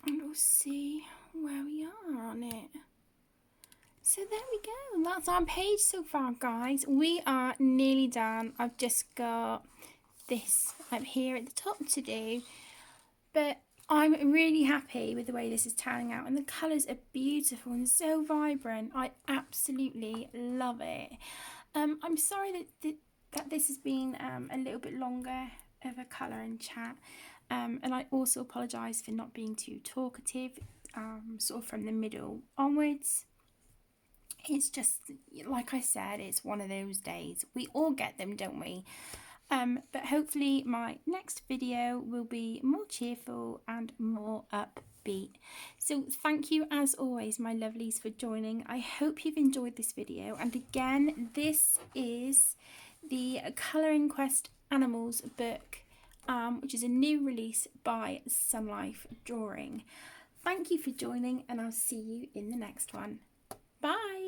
and we'll see where we are on it. So there we go. That's our page so far, guys. We are nearly done. I've just got this up here at the top to do. But I'm really happy with the way this is turning out, and the colours are beautiful and so vibrant. I absolutely love it. I'm sorry that this has been a little bit longer of a colour and chat, and I also apologise for not being too talkative, sort of from the middle onwards. It's just, like I said, it's one of those days. We all get them, don't we? But hopefully my next video will be more cheerful and more upbeat. So thank you as always, my lovelies, for joining. I hope you've enjoyed this video. And again, this is the Colouring Quest Animals book, which is a new release by Sunlife Drawing. Thank you for joining, and I'll see you in the next one. Bye!